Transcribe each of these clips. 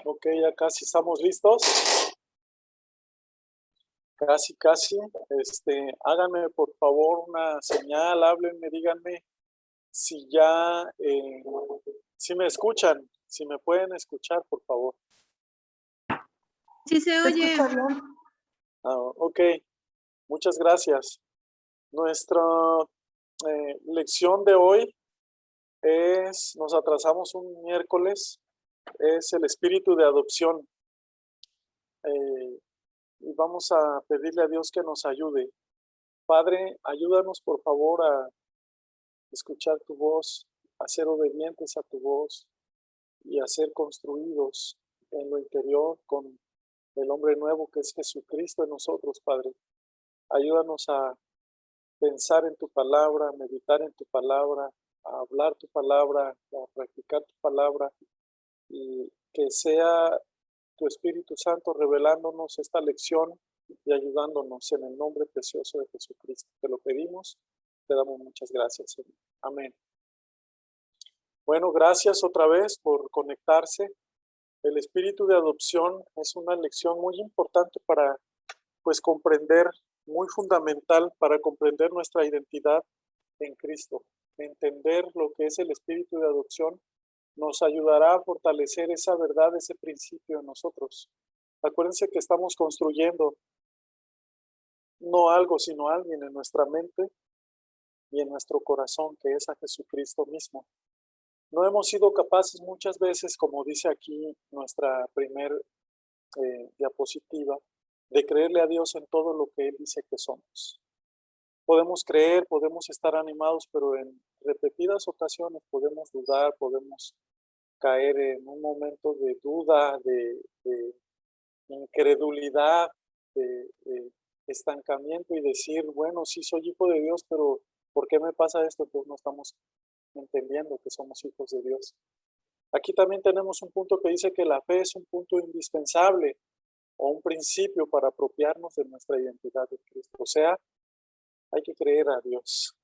Ok, ya casi estamos listos. Casi. Háganme por favor una señal, háblenme, díganme si ya, si me escuchan, si me pueden escuchar, por favor. Sí se oye. Ok, muchas gracias. Nuestra lección de hoy nos atrasamos un miércoles, es el espíritu de adopción. Y vamos a pedirle a Dios que nos ayude. Padre, ayúdanos por favor a escuchar tu voz, a ser obedientes a tu voz y a ser construidos en lo interior con el hombre nuevo que es Jesucristo en nosotros, Padre. Ayúdanos a pensar en tu palabra, a meditar en tu palabra, a hablar tu palabra, a practicar tu palabra y que sea tu Espíritu Santo revelándonos esta lección y ayudándonos en el nombre precioso de Jesucristo. Te lo pedimos, te damos muchas gracias, Señor. Amén. Bueno, gracias otra vez por conectarse. El espíritu de adopción es una lección muy importante para, pues, comprender, muy fundamental para comprender nuestra identidad en Cristo. Entender lo que es el espíritu de adopción nos ayudará a fortalecer esa verdad, ese principio en nosotros. Acuérdense que estamos construyendo no algo, sino alguien en nuestra mente y en nuestro corazón, que es a Jesucristo mismo. No hemos sido capaces muchas veces, como dice aquí nuestra primer diapositiva, de creerle a Dios en todo lo que Él dice que somos. Podemos creer, podemos estar animados, pero en repetidas ocasiones podemos dudar, podemos caer en un momento de duda, de incredulidad, de estancamiento y decir, bueno, sí soy hijo de Dios, pero ¿por qué me pasa esto? Pues no estamos entendiendo que somos hijos de Dios. Aquí también tenemos un punto que dice que la fe es un punto indispensable o un principio para apropiarnos de nuestra identidad en Cristo. O sea, hay que creer a Dios.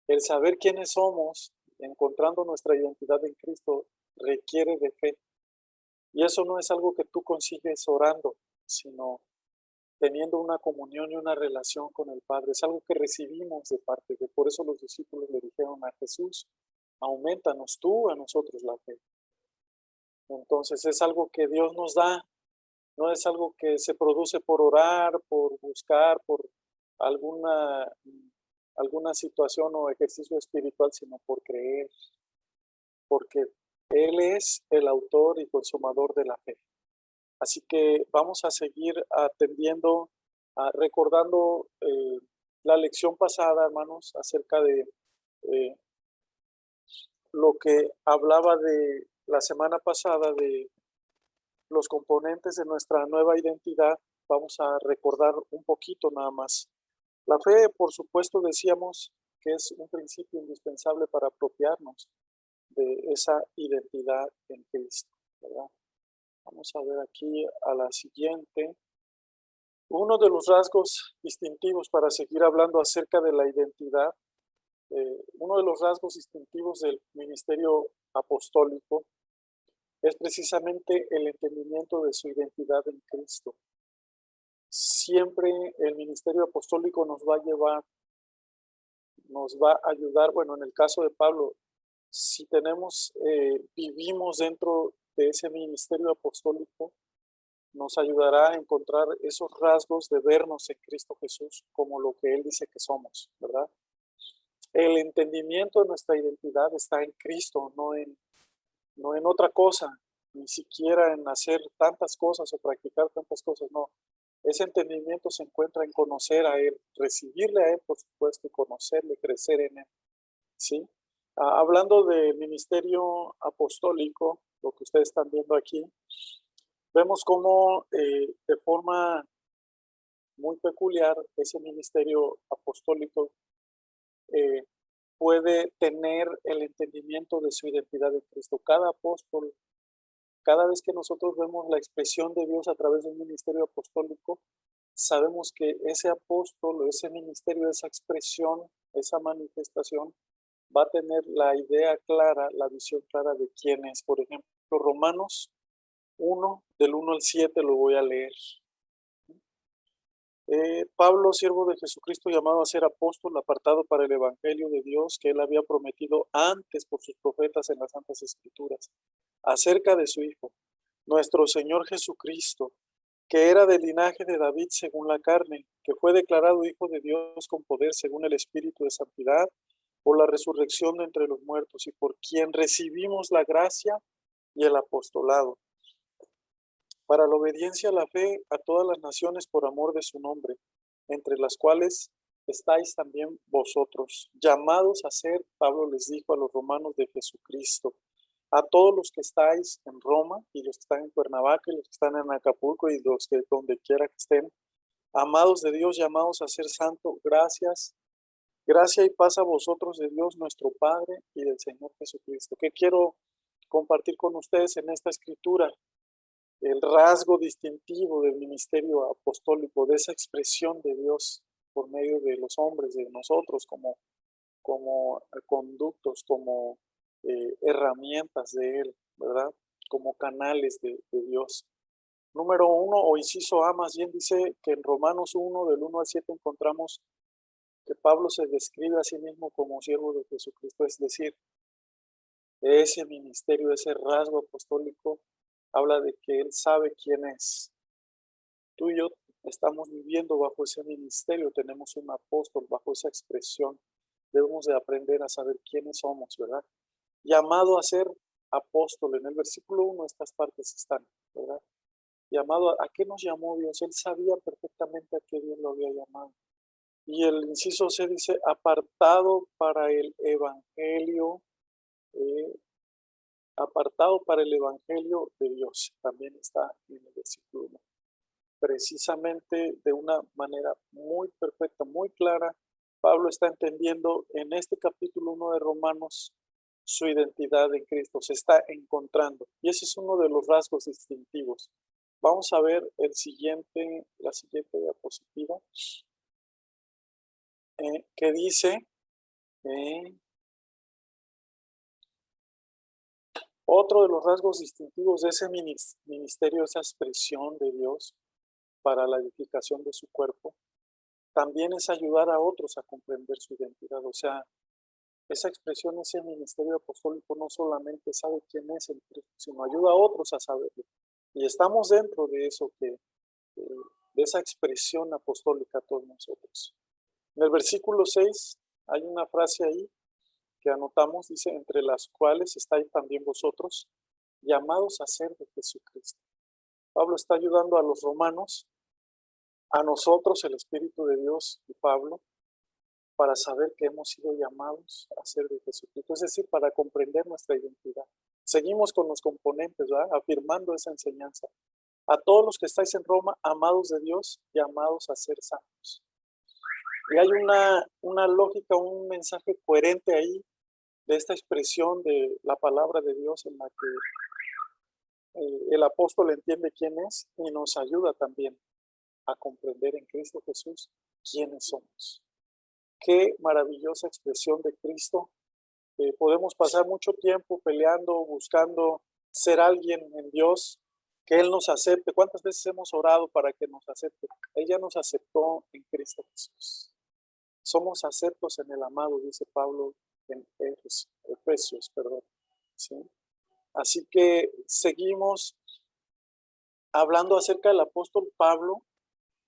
El saber quiénes somos, encontrando nuestra identidad en Cristo, requiere de fe. Y eso no es algo que tú consigues orando, sino teniendo una comunión y una relación con el Padre. Es algo que recibimos de parte de. Por eso los discípulos le dijeron a Jesús, aumentanos tú a nosotros la fe. Entonces es algo que Dios nos da, no es algo que se produce por orar, por buscar, por alguna situación o ejercicio espiritual, sino por creer, porque Él es el autor y consumador de la fe. Así que vamos a seguir atendiendo, recordando la lección pasada, hermanos, acerca de lo que hablaba de la semana pasada de los componentes de nuestra nueva identidad. Vamos a recordar un poquito nada más. La fe, por supuesto, decíamos que es un principio indispensable para apropiarnos de esa identidad en Cristo, ¿verdad? Vamos a ver aquí a la siguiente. Uno de los rasgos distintivos para seguir hablando acerca de la identidad, uno de los rasgos distintivos del ministerio apostólico es precisamente el entendimiento de su identidad en Cristo. Siempre el ministerio apostólico nos va a llevar, nos va a ayudar, bueno, en el caso de Pablo, si vivimos dentro de ese ministerio apostólico, nos ayudará a encontrar esos rasgos de vernos en Cristo Jesús como lo que Él dice que somos, ¿verdad? El entendimiento de nuestra identidad está en Cristo, no en otra cosa, ni siquiera en hacer tantas cosas o practicar tantas cosas, no. Ese entendimiento se encuentra en conocer a Él, recibirle a Él, por supuesto, y conocerle, crecer en Él, ¿sí? Hablando del ministerio apostólico, lo que ustedes están viendo aquí, vemos cómo de forma muy peculiar ese ministerio apostólico puede tener el entendimiento de su identidad en Cristo. Cada apóstol, cada vez que nosotros vemos la expresión de Dios a través del ministerio apostólico, sabemos que ese apóstol, ese ministerio, esa expresión, esa manifestación, va a tener la idea clara, la visión clara de quién es. Por ejemplo, Romanos 1, del 1 al 7 lo voy a leer. Pablo, siervo de Jesucristo, llamado a ser apóstol, apartado para el evangelio de Dios que él había prometido antes por sus profetas en las Santas Escrituras, acerca de su Hijo, nuestro Señor Jesucristo, que era del linaje de David según la carne, que fue declarado Hijo de Dios con poder según el Espíritu de santidad, por la resurrección de entre los muertos, y por quien recibimos la gracia y el apostolado, para la obediencia a la fe a todas las naciones por amor de su nombre, entre las cuales estáis también vosotros, llamados a ser, Pablo les dijo a los romanos, de Jesucristo, a todos los que estáis en Roma, y los que están en Cuernavaca, y los que están en Acapulco, y los que donde quiera que estén, amados de Dios, llamados a ser santo, gracia y paz a vosotros de Dios nuestro Padre y del Señor Jesucristo. ¿Qué quiero compartir con ustedes en esta escritura? El rasgo distintivo del ministerio apostólico, de esa expresión de Dios por medio de los hombres, de nosotros como conductos, como herramientas de Él, ¿verdad? Como canales de Dios. Número 1, o inciso A, más bien dice que en Romanos 1, del 1 al 7, encontramos que Pablo se describe a sí mismo como siervo de Jesucristo, es decir, ese ministerio, ese rasgo apostólico, habla de que él sabe quién es. Tú y yo estamos viviendo bajo ese ministerio, tenemos un apóstol bajo esa expresión. Debemos de aprender a saber quiénes somos, ¿verdad? Llamado a ser apóstol, en el versículo 1 estas partes están, ¿verdad? Llamado, ¿a qué nos llamó Dios? Él sabía perfectamente a qué Dios lo había llamado. Y el inciso C dice, apartado para el evangelio, apartado para el evangelio de Dios. También está en el versículo 1. Precisamente de una manera muy perfecta, muy clara, Pablo está entendiendo en este capítulo 1 de Romanos su identidad en Cristo, se está encontrando. Y ese es uno de los rasgos distintivos. Vamos a ver la siguiente diapositiva, que dice, otro de los rasgos distintivos de ese ministerio, esa expresión de Dios para la edificación de su cuerpo, también es ayudar a otros a comprender su identidad. O sea, esa expresión, ese ministerio apostólico no solamente sabe quién es el Cristo, sino ayuda a otros a saberlo. Y estamos dentro de eso, de esa expresión apostólica todos nosotros. En el versículo 6 hay una frase ahí que anotamos, dice, entre las cuales estáis también vosotros, llamados a ser de Jesucristo. Pablo está ayudando a los romanos, a nosotros, el Espíritu de Dios y Pablo, para saber que hemos sido llamados a ser de Jesucristo, es decir, para comprender nuestra identidad. Seguimos con los componentes, ¿verdad? Afirmando esa enseñanza. A todos los que estáis en Roma, amados de Dios, llamados a ser santos. Y hay una lógica, un mensaje coherente ahí de esta expresión de la palabra de Dios en la que el apóstol entiende quién es y nos ayuda también a comprender en Cristo Jesús quiénes somos. Qué maravillosa expresión de Cristo. Podemos pasar mucho tiempo peleando, buscando ser alguien en Dios, que Él nos acepte. ¿Cuántas veces hemos orado para que nos acepte? Él ya nos aceptó en Cristo Jesús. Somos aceptos en el amado, dice Pablo en Efesios, ¿sí? Así que seguimos hablando acerca del apóstol Pablo.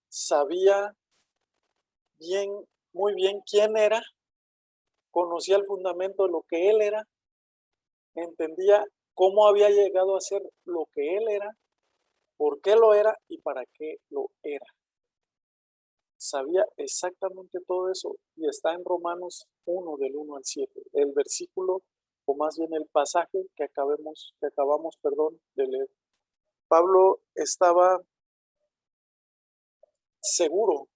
Sabía muy bien quién era, conocía el fundamento de lo que él era, entendía cómo había llegado a ser lo que él era, por qué lo era y para qué lo era. Sabía exactamente todo eso y está en Romanos 1, del 1 al 7, el versículo, o más bien el pasaje que acabamos de leer. Pablo estaba seguro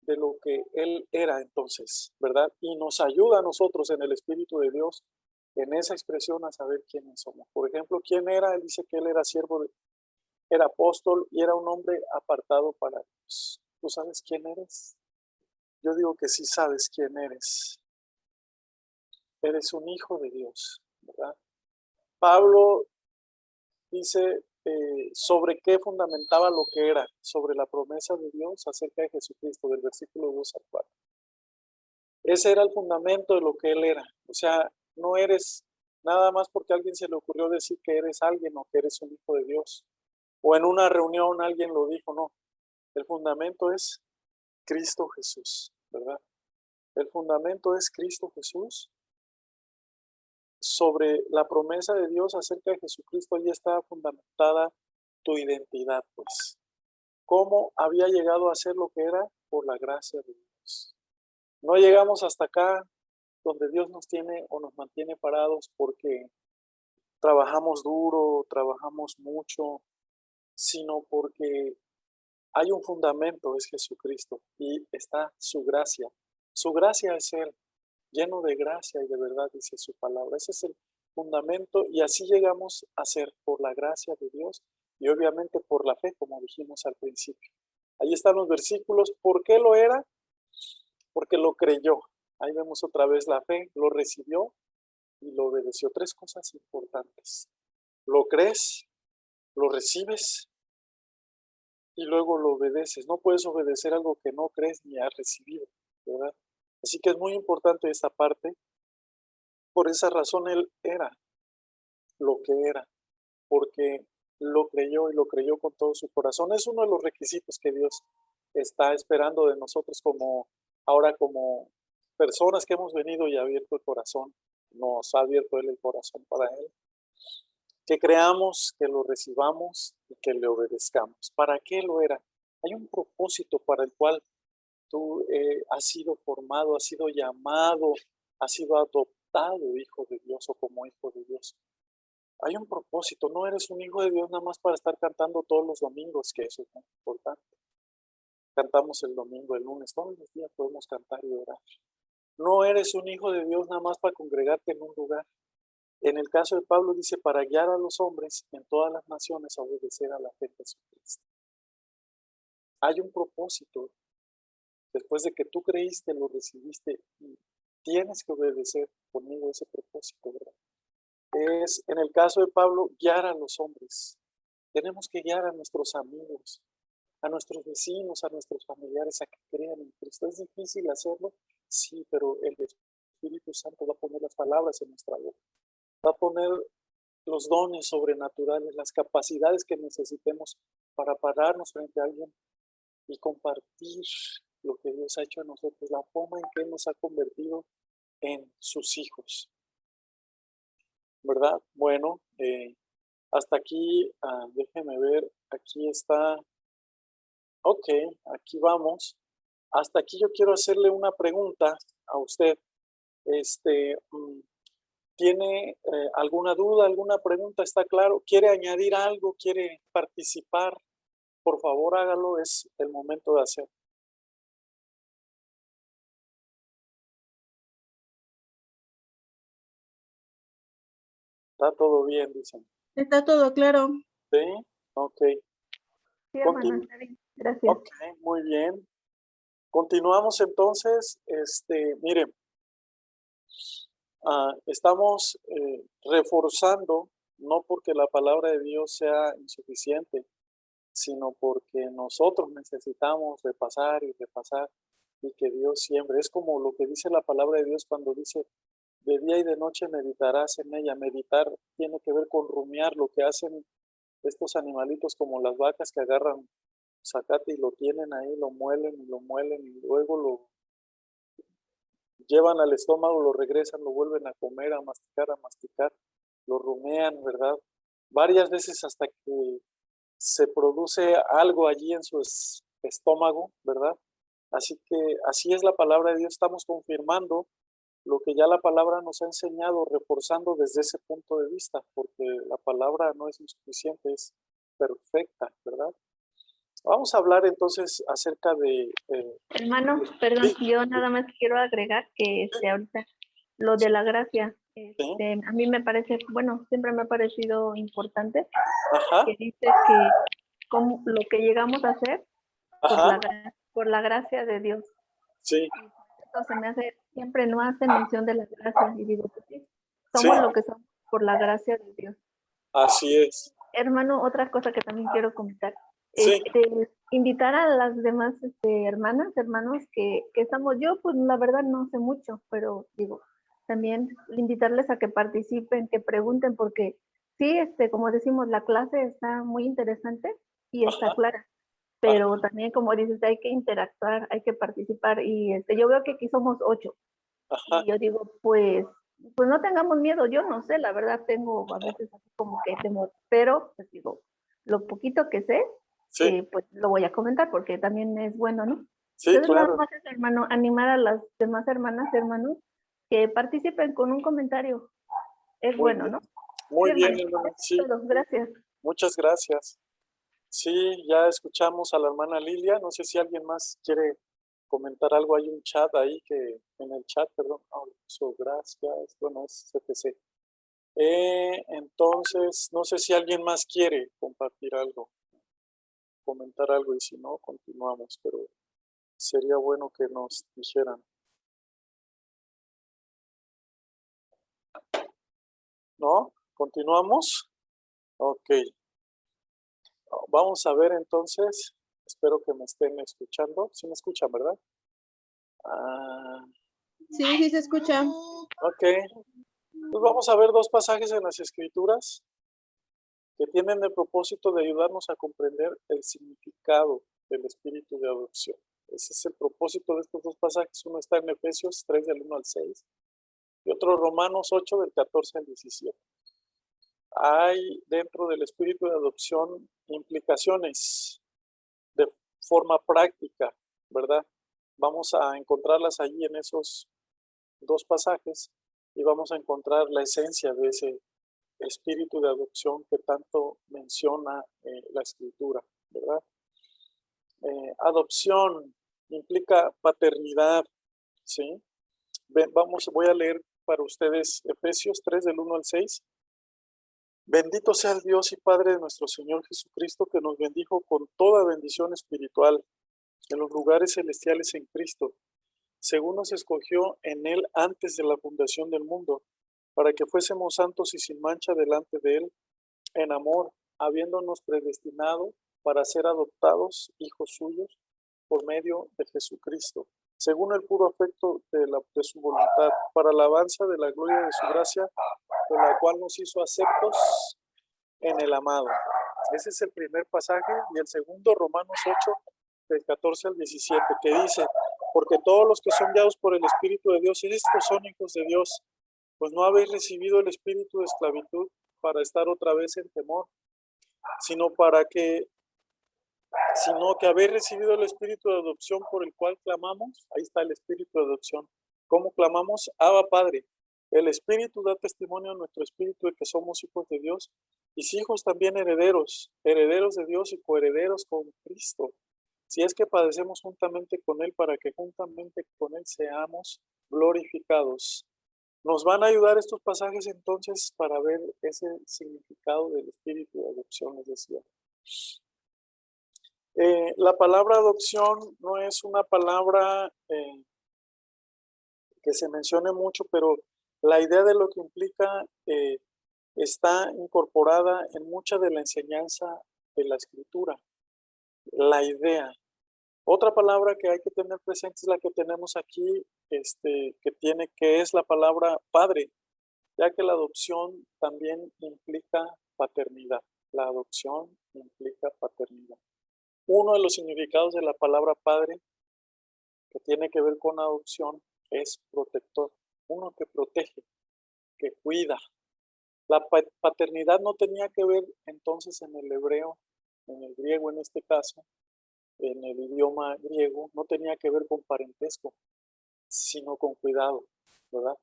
de lo que él era entonces, ¿verdad? Y nos ayuda a nosotros en el Espíritu de Dios en esa expresión a saber quiénes somos. Por ejemplo, ¿quién era? Él dice que él era era apóstol y era un hombre apartado para Dios. ¿Tú sabes quién eres? Yo digo que sí sabes quién eres. Eres un hijo de Dios, ¿verdad? Pablo dice sobre qué fundamentaba lo que era, sobre la promesa de Dios acerca de Jesucristo, del versículo 2 al 4. Ese era el fundamento de lo que Él era. O sea, no eres nada más porque a alguien se le ocurrió decir que eres alguien o que eres un hijo de Dios. O en una reunión alguien lo dijo, no. El fundamento es Cristo Jesús, ¿verdad? El fundamento es Cristo Jesús. Sobre la promesa de Dios acerca de Jesucristo, allí estaba fundamentada tu identidad, pues. ¿Cómo había llegado a ser lo que era? Por la gracia de Dios. No llegamos hasta acá donde Dios nos tiene o nos mantiene parados porque trabajamos duro, trabajamos mucho, sino porque hay un fundamento, es Jesucristo, y está su gracia. Su gracia es Él, lleno de gracia y de verdad, dice su palabra. Ese es el fundamento y así llegamos a ser por la gracia de Dios y obviamente por la fe, como dijimos al principio. Ahí están los versículos. ¿Por qué lo era? Porque lo creyó. Ahí vemos otra vez la fe, lo recibió y lo obedeció. Tres cosas importantes. Lo crees, lo recibes y luego lo obedeces. No puedes obedecer algo que no crees ni has recibido, ¿verdad? Así que es muy importante esta parte. Por esa razón Él era lo que era, porque lo creyó y lo creyó con todo su corazón. Es uno de los requisitos que Dios está esperando de nosotros como personas que hemos venido y abierto el corazón. Nos ha abierto Él el corazón para Él. Que creamos, que lo recibamos y que le obedezcamos. ¿Para qué lo era? Hay un propósito para el cual tú has sido formado, has sido llamado, has sido adoptado hijo de Dios o como hijo de Dios. Hay un propósito, no eres un hijo de Dios nada más para estar cantando todos los domingos, que eso es muy importante. Cantamos el domingo, el lunes, todos los días podemos cantar y orar. No eres un hijo de Dios nada más para congregarte en un lugar. En el caso de Pablo dice, para guiar a los hombres en todas las naciones a obedecer a la fe de Jesucristo. Hay un propósito. Después de que tú creíste, lo recibiste y tienes que obedecer conmigo ese propósito, ¿verdad? Es, en el caso de Pablo, guiar a los hombres. Tenemos que guiar a nuestros amigos, a nuestros vecinos, a nuestros familiares a que crean en Cristo. ¿Es difícil hacerlo? Sí, pero el Espíritu Santo va a poner las palabras en nuestra boca. Va a poner los dones sobrenaturales, las capacidades que necesitemos para pararnos frente a alguien y compartir lo que Dios ha hecho en nosotros, la forma en que Él nos ha convertido en sus hijos. ¿Verdad? Bueno, hasta aquí, déjeme ver, aquí está, ok, aquí vamos. Hasta aquí yo quiero hacerle una pregunta a usted. ¿Tiene alguna duda, alguna pregunta? ¿Está claro? ¿Quiere añadir algo? ¿Quiere participar? Por favor, hágalo, es el momento de hacerlo. Está todo bien, dicen. Está todo claro. ¿Sí? Ok. Sí, hermano, está bien. Gracias. Ok, muy bien. Continuamos entonces. Miren, estamos reforzando, no porque la palabra de Dios sea insuficiente, sino porque nosotros necesitamos repasar y repasar y que Dios siempre. Es como lo que dice la palabra de Dios cuando dice, de día y de noche meditarás en ella. Meditar tiene que ver con rumiar, lo que hacen estos animalitos como las vacas que agarran zacate y lo tienen ahí, lo muelen y luego lo llevan al estómago, lo regresan, lo vuelven a comer, a masticar, lo rumean, ¿verdad? Varias veces hasta que se produce algo allí en su estómago, ¿verdad? Así que así es la palabra de Dios, estamos confirmando lo que ya la palabra nos ha enseñado, reforzando desde ese punto de vista, porque la palabra no es insuficiente, es perfecta, ¿verdad? Vamos a hablar entonces acerca de... Hermano, perdón, sí, yo nada más quiero agregar que ahorita lo de la gracia, sí, a mí me parece, bueno, siempre me ha parecido importante, ajá, que dice que como lo que llegamos a hacer ajá, por la gracia de Dios. sí, Esto se me hace, siempre no hace mención de la gracia, y digo, pues sí, sí, somos lo que somos por la gracia de Dios. así es. hermano, otra cosa que también quiero comentar. Sí, Invitar a las demás hermanas, hermanos que estamos, yo pues la verdad no sé mucho, pero digo, también invitarles a que participen, que pregunten, porque sí, como decimos, la clase está muy interesante y está ajá, clara, ajá, pero también como dices, hay que interactuar, hay que participar y yo veo que aquí somos 8 ajá, y yo digo, pues no tengamos miedo, yo no sé, la verdad tengo a veces así como que temor, pero pues digo, lo poquito que sé, sí, pues lo voy a comentar porque también es bueno, ¿no? sí, Entonces nada claro, más es, hermano, animar a las demás hermanas, hermanos, que participen con un comentario. Es muy bueno, bien, ¿no? Sí, muy bien, hermano. hermana, Eso es sí, todo. Gracias. muchas gracias. Sí, ya escuchamos a la hermana Lilia, no sé si alguien más quiere comentar algo, hay un chat ahí que, en el chat, perdón, gracias, bueno, es CPC. Entonces, no sé si alguien más quiere compartir algo, comentar algo y si no, continuamos, pero sería bueno que nos dijeran. ¿No? ¿Continuamos? Ok. Vamos a ver entonces. Espero que me estén escuchando. ¿Sí me escuchan, verdad? Ah, Sí, sí se escucha. ok. Pues vamos a ver dos pasajes en las Escrituras que tienen el propósito de ayudarnos a comprender el significado del espíritu de adopción. Ese es el propósito de estos dos pasajes. Uno está en Efesios 3, del 1 al 6, y otro Romanos 8, del 14 al 17. Hay dentro del espíritu de adopción implicaciones de forma práctica, ¿verdad? Vamos a encontrarlas allí en esos dos pasajes y vamos a encontrar la esencia de ese espíritu de adopción que tanto menciona la escritura, ¿verdad? Adopción implica paternidad, ¿sí? Voy a leer para ustedes Efesios 3 del 1 al 6. Bendito sea el Dios y Padre de nuestro Señor Jesucristo, que nos bendijo con toda bendición espiritual en los lugares celestiales en Cristo, según nos escogió en Él antes de la fundación del mundo, para que fuésemos santos y sin mancha delante de Él, en amor, habiéndonos predestinado para ser adoptados hijos suyos por medio de Jesucristo, según el puro afecto de su voluntad, para alabanza de la gloria de su gracia, con la cual nos hizo aceptos en el amado. Ese es el primer pasaje, y el segundo, Romanos 8, del 14 al 17, que dice: porque todos los que son guiados por el Espíritu de Dios, estos son hijos de Dios, pues no habéis recibido el espíritu de esclavitud para estar otra vez en temor, sino que habéis recibido el espíritu de adopción, por el cual clamamos. Ahí está el espíritu de adopción. ¿Cómo clamamos? Abba, Padre. El espíritu da testimonio a nuestro espíritu de que somos hijos de Dios, y si hijos también herederos, herederos de Dios y coherederos con Cristo, si es que padecemos juntamente con Él, para que juntamente con Él seamos glorificados. Nos van a ayudar estos pasajes entonces para ver ese significado del espíritu de adopción, les decía. La palabra adopción no es una palabra que se mencione mucho, pero la idea de lo que implica está incorporada en mucha de la enseñanza de la escritura. La idea. Otra palabra que hay que tener presente es la que tenemos aquí, que es la palabra padre, ya que la adopción también implica paternidad. La adopción implica paternidad. Uno de los significados de la palabra padre que tiene que ver con adopción es protector, uno que protege, que cuida. La paternidad no tenía que ver entonces en el hebreo, en el griego en este caso, en el idioma griego, no tenía que ver con parentesco, sino con cuidado, ¿verdad?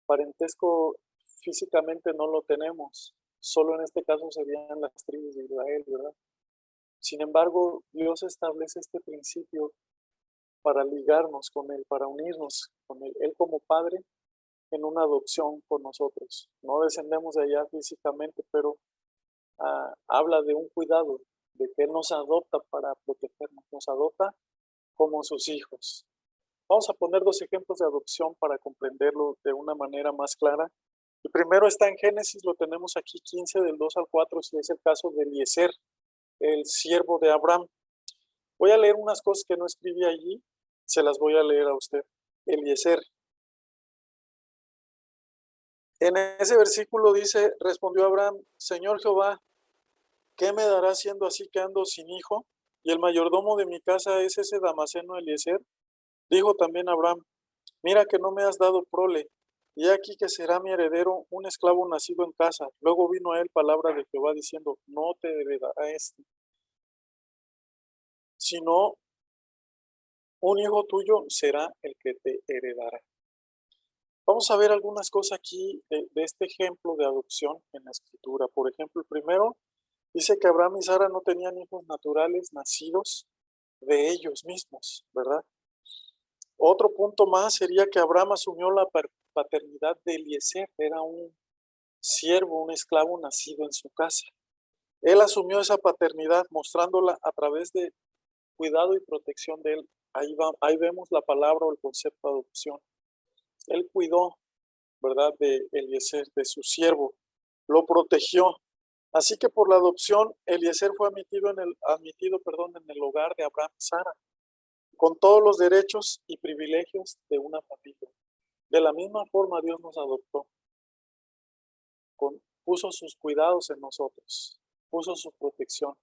Parentesco físicamente no lo tenemos, solo en este caso serían las tribus de Israel, ¿verdad? Sin embargo, Dios establece este principio para ligarnos con Él, para unirnos con Él. Él como Padre en una adopción con nosotros. No descendemos de allá físicamente, pero habla de un cuidado, de que Él nos adopta para protegernos, nos adopta como sus hijos. Vamos a poner dos ejemplos de adopción para comprenderlo de una manera más clara. El primero está en Génesis, lo tenemos aquí 15 del 2 al 4, si es el caso de Eliezer, el siervo de Abraham. Voy a leer unas cosas que no escribí allí, se las voy a leer a usted. Eliezer. En ese versículo dice, respondió Abraham, Señor Jehová, ¿qué me dará siendo así que ando sin hijo? Y el mayordomo de mi casa es ese Damaseno Eliezer. Dijo también Abraham, mira que no me has dado prole, y aquí que será mi heredero un esclavo nacido en casa. Luego vino a él palabra de Jehová diciendo, no te heredará este, sino un hijo tuyo será el que te heredará. Vamos a ver algunas cosas aquí de este ejemplo de adopción en la escritura. Por ejemplo, el primero dice que Abraham y Sara no tenían hijos naturales nacidos de ellos mismos, ¿verdad? Otro punto más sería que Abraham asumió la paternidad de Eliezer, era un siervo, un esclavo nacido en su casa. Él asumió esa paternidad mostrándola a través de cuidado y protección de él. Ahí vemos la palabra o el concepto de adopción. Él cuidó, ¿verdad?, de Eliezer, de su siervo, lo protegió. Así que por la adopción, Eliezer fue admitido en el hogar de Abraham y Sara, con todos los derechos y privilegios de una familia. De la misma forma, Dios nos adoptó, puso sus cuidados en nosotros, puso su protección.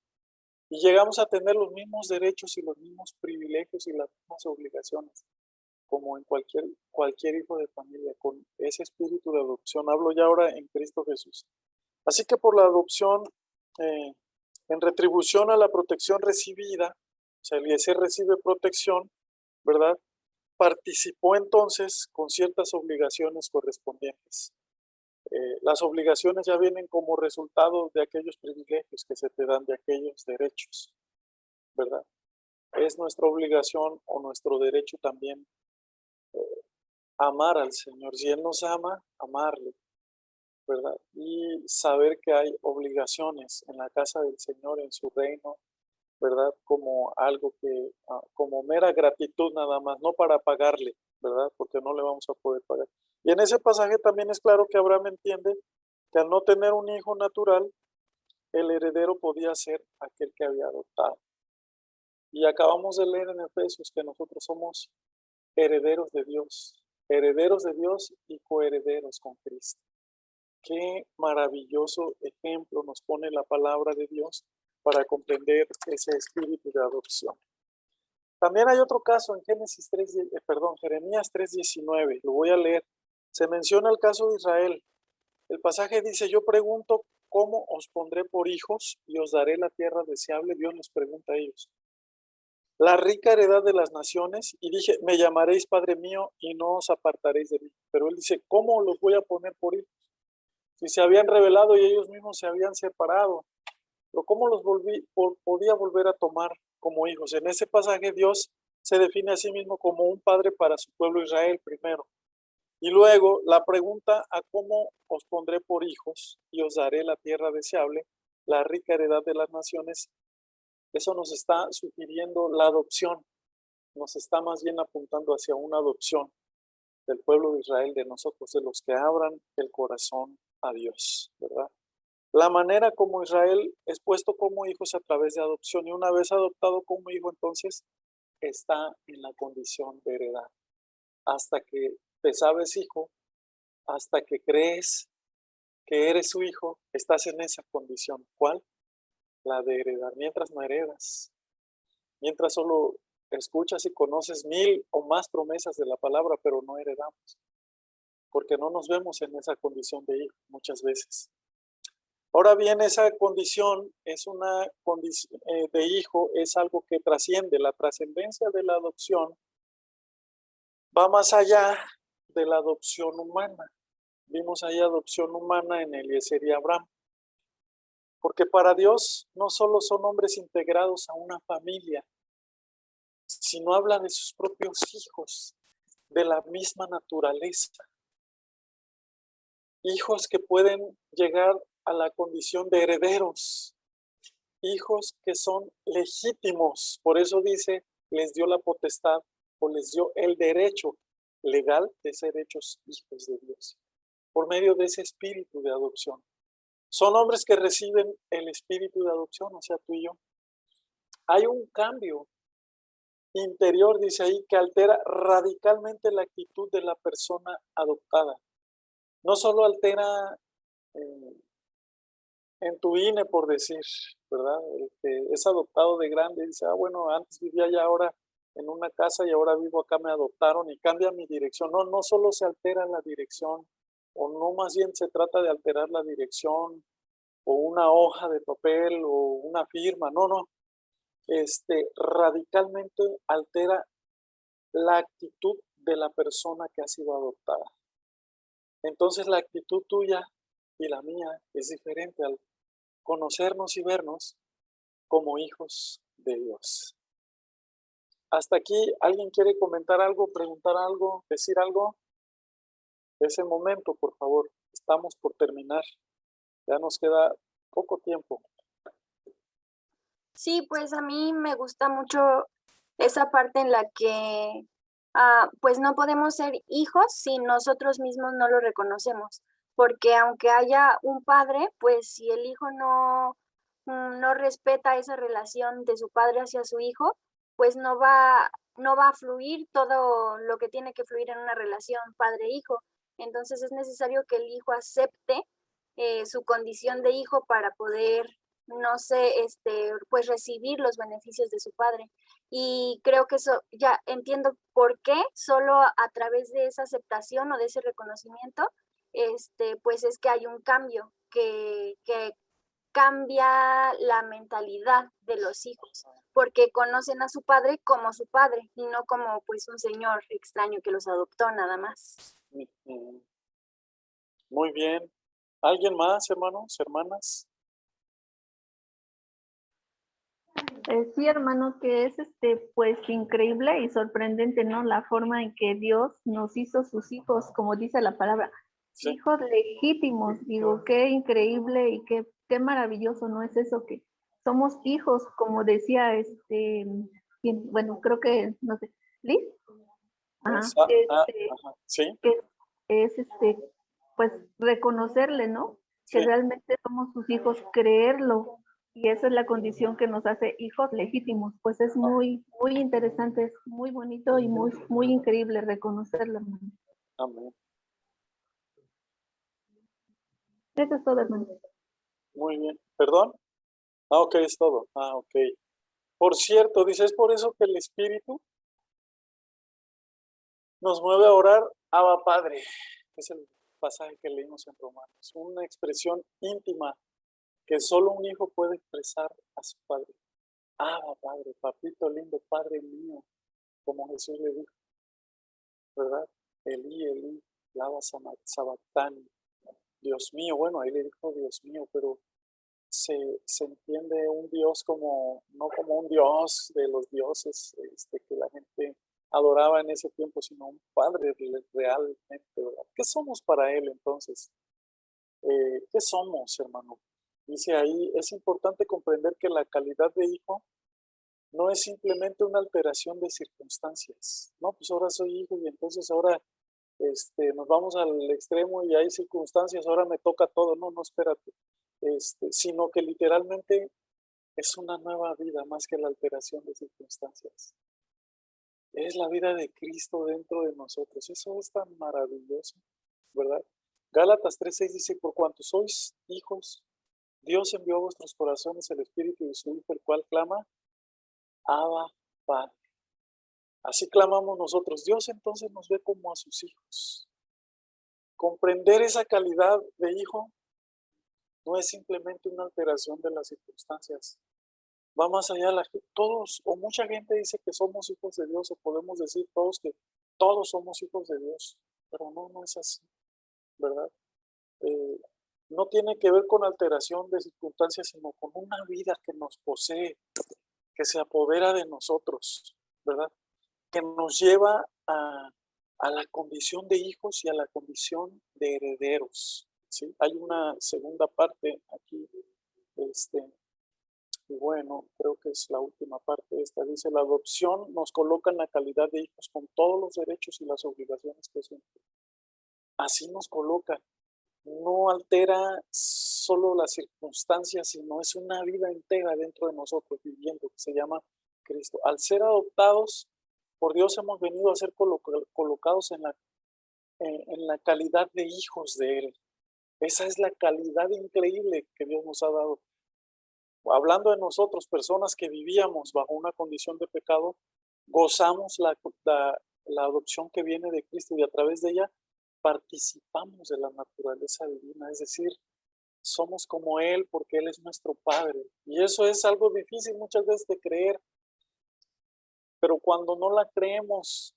Y llegamos a tener los mismos derechos y los mismos privilegios y las mismas obligaciones, como en cualquier hijo de familia, con ese espíritu de adopción. Hablo ya ahora en Cristo Jesús. Así que por la adopción, en retribución a la protección recibida, o sea, Eliezer recibe protección, ¿verdad? Participó entonces con ciertas obligaciones correspondientes. Las obligaciones ya vienen como resultado de aquellos privilegios que se te dan, de aquellos derechos, ¿verdad? Es nuestra obligación o nuestro derecho también amar al Señor. Si Él nos ama, amarle, ¿verdad? Y saber que hay obligaciones en la casa del Señor, en su reino, ¿verdad? Como algo que, como mera gratitud nada más, no para pagarle, ¿verdad? Porque no le vamos a poder pagar. Y en ese pasaje también es claro que Abraham entiende que al no tener un hijo natural, el heredero podía ser aquel que había adoptado. Y acabamos de leer en Efesios que nosotros somos herederos de Dios y coherederos con Cristo. Qué maravilloso ejemplo nos pone la palabra de Dios para comprender ese espíritu de adopción. También hay otro caso en Jeremías 3:19, lo voy a leer. Se menciona el caso de Israel. El pasaje dice, yo pregunto cómo os pondré por hijos y os daré la tierra deseable. Dios les pregunta a ellos. La rica heredad de las naciones, y dije, me llamaréis Padre mío y no os apartaréis de mí. Pero él dice, ¿cómo los voy a poner por hijos? Si se habían rebelado y ellos mismos se habían separado. Pero ¿cómo los podía volver a tomar como hijos? En ese pasaje Dios se define a sí mismo como un padre para su pueblo Israel primero. Y luego la pregunta a cómo os pondré por hijos y os daré la tierra deseable, la rica heredad de las naciones. Eso nos está sugiriendo la adopción, nos está más bien apuntando hacia una adopción del pueblo de Israel, de nosotros, de los que abran el corazón a Dios, ¿verdad? La manera como Israel es puesto como hijos a través de adopción, y una vez adoptado como hijo, entonces está en la condición de heredar. Hasta que te sabes hijo, hasta que crees que eres su hijo, estás en esa condición. ¿Cuál? La de heredar. Mientras no heredas, mientras solo escuchas y conoces 1000 o más promesas de la palabra, pero no heredamos, porque no nos vemos en esa condición de hijo muchas veces. Ahora bien, esa condición es una condición de hijo, es algo que trasciende. La trascendencia de la adopción va más allá de la adopción humana. Vimos ahí adopción humana en Eliezer y Abraham. Porque para Dios no solo son hombres integrados a una familia, sino habla de sus propios hijos, de la misma naturaleza. Hijos que pueden llegar a la condición de herederos, hijos que son legítimos. Por eso dice, les dio la potestad o les dio el derecho legal de ser hechos hijos de Dios. por medio de ese espíritu de adopción. Son hombres que reciben el espíritu de adopción, o sea, tú y yo. Hay un cambio interior, dice ahí, que altera radicalmente la actitud de la persona adoptada. No solo altera en tu INE, por decir, ¿verdad? El que es adoptado de grande dice, bueno, antes vivía ya ahora en una casa y ahora vivo acá, me adoptaron y cambia mi dirección. No, no solo se altera la dirección, o no más bien se trata de alterar la dirección, o una hoja de papel, o una firma, no. Radicalmente altera la actitud de la persona que ha sido adoptada. Entonces la actitud tuya y la mía es diferente al conocernos y vernos como hijos de Dios. Hasta aquí, ¿alguien quiere comentar algo, preguntar algo, decir algo? Ese momento, por favor, estamos por terminar. Ya nos queda poco tiempo. Sí, pues a mí me gusta mucho esa parte en la que pues no podemos ser hijos si nosotros mismos no lo reconocemos, porque aunque haya un padre, pues si el hijo no respeta esa relación de su padre hacia su hijo, pues no va a fluir todo lo que tiene que fluir en una relación padre-hijo. Entonces es necesario que el hijo acepte su condición de hijo para poder, no sé, pues recibir los beneficios de su padre. Y creo que eso ya entiendo por qué, solo a través de esa aceptación o de ese reconocimiento, pues es que hay un cambio que cambia la mentalidad de los hijos, porque conocen a su padre como su padre y no como pues un señor extraño que los adoptó nada más. Muy bien. ¿Alguien más, hermanos, hermanas? Sí, hermano, que es pues increíble y sorprendente, ¿no? La forma en que Dios nos hizo sus hijos, como dice la palabra, Sí. hijos legítimos. Digo, qué increíble y qué maravilloso, ¿no es eso? Que somos hijos, como decía bueno, creo que, no sé, Liz, ajá, Ajá. Sí. que es pues reconocerle, ¿no? Que Sí. realmente somos sus hijos, creerlo, y esa es la condición que nos hace hijos legítimos. Pues es muy, muy interesante, es muy bonito y muy, muy increíble reconocerlo, hermano. Amén. Eso es todo, hermano. Muy bien. ¿Perdón? Ok, es todo. Ok. Por cierto, dice, es por eso que el Espíritu nos mueve a orar, Abba Padre. Es el pasaje que leímos en Romanos. Una expresión íntima que solo un hijo puede expresar a su padre. Abba Padre, papito lindo, Padre mío, como Jesús le dijo, ¿verdad? Elí, Elí, lama sabactani. Dios mío, bueno, ahí le dijo Dios mío, pero se entiende un Dios como, no como un Dios de los dioses que la gente adoraba en ese tiempo, sino un Padre realmente, ¿verdad? ¿Qué somos para Él entonces? ¿Qué somos, hermano? Dice ahí, es importante comprender que la calidad de hijo no es simplemente una alteración de circunstancias. No, pues ahora soy hijo y entonces ahora nos vamos al extremo y hay circunstancias, ahora me toca todo. No, no, espérate. Sino que literalmente es una nueva vida más que la alteración de circunstancias. Es la vida de Cristo dentro de nosotros. Eso es tan maravilloso, ¿verdad? Gálatas 3:6 dice, por cuanto sois hijos, Dios envió a vuestros corazones el Espíritu de su Hijo, el cual clama, Abba, Padre. Así clamamos nosotros. Dios entonces nos ve como a sus hijos. Comprender esa calidad de hijo no es simplemente una alteración de las circunstancias. Va más allá. Todos o mucha gente dice que somos hijos de Dios, o podemos decir todos que todos somos hijos de Dios, pero no es así, ¿verdad? No tiene que ver con alteración de circunstancias, sino con una vida que nos posee, que se apodera de nosotros, ¿verdad? Que nos lleva a la condición de hijos y a la condición de herederos, ¿sí? Hay una segunda parte aquí, y bueno, creo que es la última parte. Esta dice, la adopción nos coloca en la calidad de hijos con todos los derechos y las obligaciones que eso implica. Así nos coloca. no altera solo las circunstancias, sino es una vida entera dentro de nosotros viviendo, que se llama Cristo. Al ser adoptados por Dios hemos venido a ser colocados en la calidad de hijos de Él. Esa es la calidad increíble que Dios nos ha dado. Hablando de nosotros, personas que vivíamos bajo una condición de pecado, gozamos la adopción que viene de Cristo y a través de ella participamos de la naturaleza divina, es decir, somos como Él porque Él es nuestro Padre. Y eso es algo difícil muchas veces de creer, pero cuando no la creemos,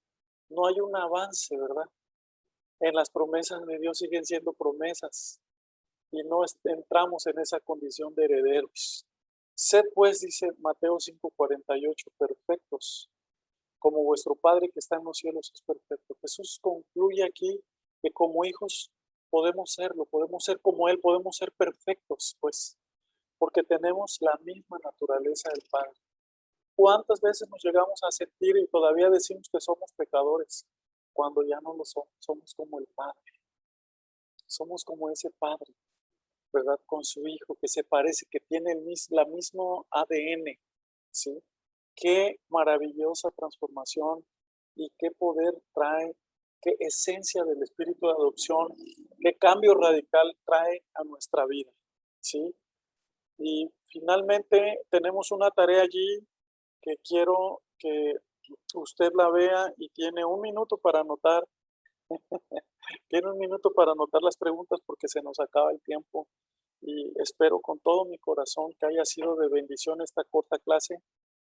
no hay un avance, ¿verdad? En las promesas de Dios siguen siendo promesas y no entramos en esa condición de herederos. Sed pues, dice Mateo 5:48, perfectos, como vuestro Padre que está en los cielos es perfecto. Jesús concluye aquí que como hijos podemos serlo, podemos ser como Él, podemos ser perfectos, pues, porque tenemos la misma naturaleza del Padre. ¿Cuántas veces nos llegamos a sentir y todavía decimos que somos pecadores cuando ya no lo somos? Somos como el Padre. Somos como ese Padre, ¿verdad? Con su Hijo que se parece, que tiene la mismo ADN, ¿sí? Qué maravillosa transformación y qué poder trae, qué esencia del espíritu de adopción, qué cambio radical trae a nuestra vida, ¿sí? Y finalmente tenemos una tarea allí que quiero que usted la vea y tiene un minuto para anotar. Tiene un minuto para anotar las preguntas porque se nos acaba el tiempo y espero con todo mi corazón que haya sido de bendición esta corta clase.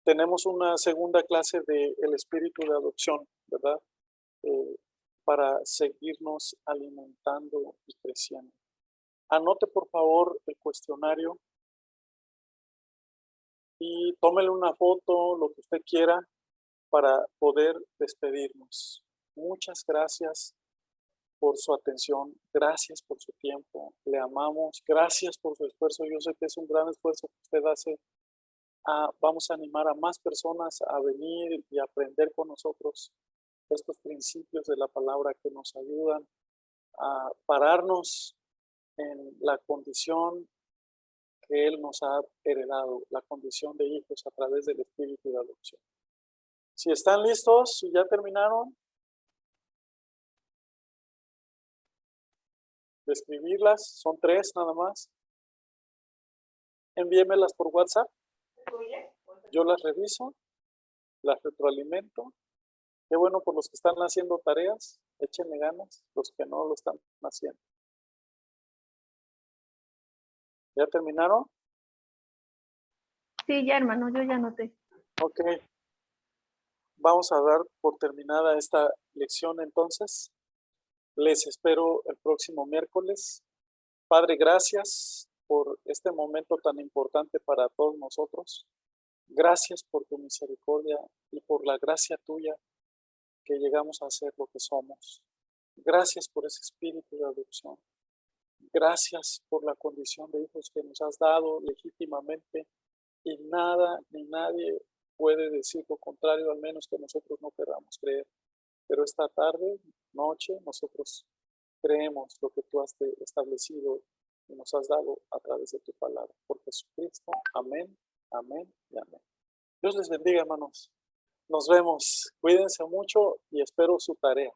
Tenemos una segunda clase del espíritu de adopción, ¿verdad? Para seguirnos alimentando y creciendo. Anote por favor el cuestionario y tómele una foto, lo que usted quiera, para poder despedirnos. Muchas gracias por su atención, gracias por su tiempo, le amamos, gracias por su esfuerzo. Yo sé que es un gran esfuerzo que usted hace. Vamos a animar a más personas a venir y aprender con nosotros estos principios de la palabra que nos ayudan a pararnos en la condición que Él nos ha heredado, la condición de hijos a través del espíritu de adopción. Si están listos, si ya terminaron de escribirlas, son 3 nada más. Envíemelas por WhatsApp. Yo las reviso, las retroalimento. Qué bueno por los que están haciendo tareas, échenle ganas, los que no lo están haciendo. ¿Ya terminaron? Sí, ya hermano, yo ya anoté. Ok. Vamos a dar por terminada esta lección entonces. Les espero el próximo miércoles. Padre, gracias por este momento tan importante para todos nosotros. Gracias por tu misericordia y por la gracia tuya que llegamos a ser lo que somos. Gracias por ese espíritu de adopción. Gracias por la condición de hijos que nos has dado legítimamente y nada ni nadie puede decir lo contrario, al menos que nosotros no queramos creer. Pero esta tarde, noche, nosotros creemos lo que tú has establecido y nos has dado a través de tu palabra. Por Jesucristo. Amén, amén y amén. Dios les bendiga, hermanos. Nos vemos. Cuídense mucho y espero su tarea.